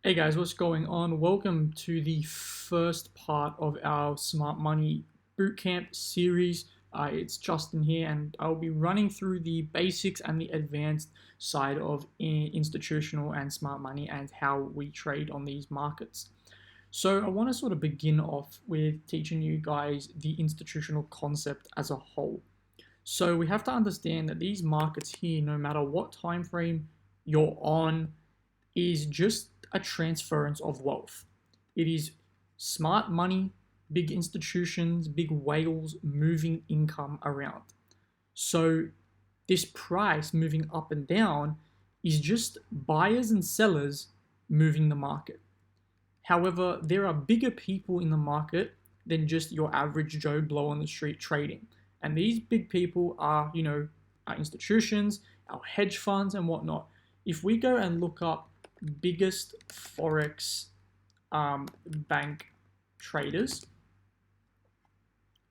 Hey guys, what's going on? Welcome to the first part of our Smart Money Bootcamp series. It's Justin here, and I'll be running through the basics and the advanced side of institutional and smart money and how we trade on these markets. So, I want to sort of begin off with teaching you guys the institutional concept as a whole. So, we have to understand that these markets here, no matter what time frame you're on, is just a transference of wealth. It is smart money, big institutions, big whales moving income around. So this price moving up and down is just buyers and sellers moving the market. However, there are bigger people in the market than just your average Joe Blow on the street trading. And these big people are, our institutions, our hedge funds, and whatnot. If we go and look up biggest forex bank traders,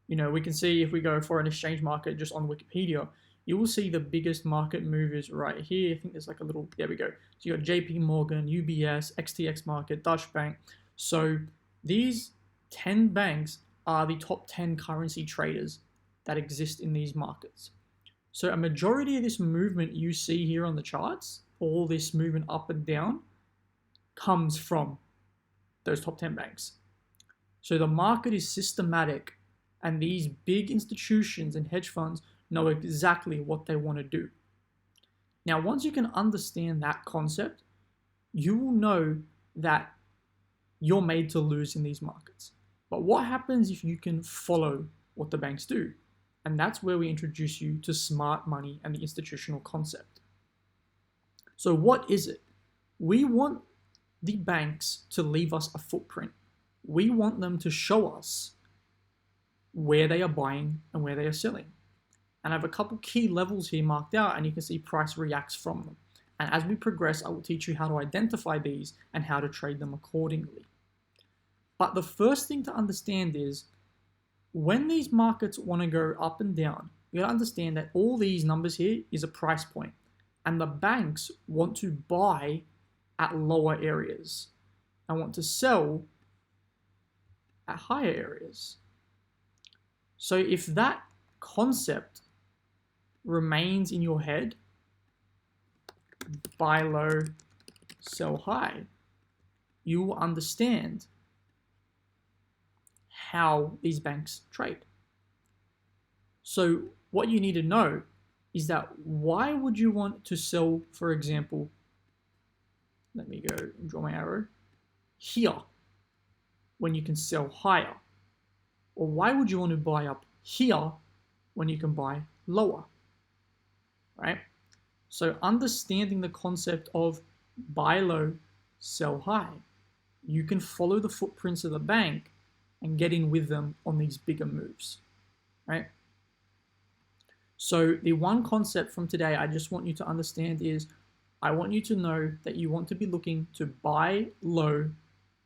we can see if we go for an exchange market just on Wikipedia, you will see the biggest market movers right here. I think there's like a little, there we go. So you got JP Morgan, UBS, XTX Market, Dutch Bank. So these 10 banks are the top 10 currency traders that exist in these markets. So a majority of this movement you see here on the charts, all this movement up and down, comes from those top 10 banks. So the market is systematic, and these big institutions and hedge funds know exactly what they want to do. Now, once you can understand that concept, you will know that you're made to lose in these markets. But what happens if you can follow what the banks do? And that's where we introduce you to smart money and the institutional concept. So what is it? We want the banks to leave us a footprint. We want them to show us where they are buying and where they are selling. And I have a couple key levels here marked out, and you can see price reacts from them. And as we progress, I will teach you how to identify these and how to trade them accordingly. But the first thing to understand is when these markets want to go up and down, you got to understand that all these numbers here is a price point. And the banks want to buy at lower areas and want to sell at higher areas. So if that concept remains in your head, buy low, sell high, you will understand how these banks trade. So what you need to know is that why would you want to sell, for example, let me go and draw my arrow, here, when you can sell higher? Or why would you want to buy up here when you can buy lower, right? So understanding the concept of buy low, sell high, you can follow the footprints of the bank and get in with them on these bigger moves, right? So the one concept from today I just want you to understand is I want you to know that you want to be looking to buy low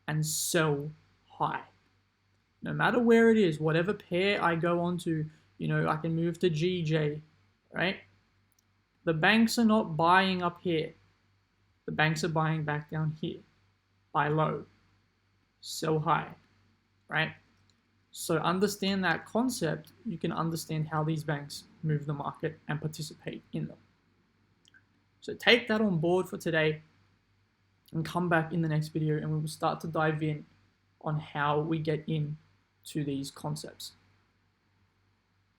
and sell high. No matter where it is, whatever pair I go on to, I can move to GJ, right? The banks are not buying up here. The banks are buying back down here. Buy low, sell high, right? So understand that concept, you can understand how these banks move the market and participate in them. So take that on board for today and come back in the next video and we will start to dive in on how we get in to these concepts.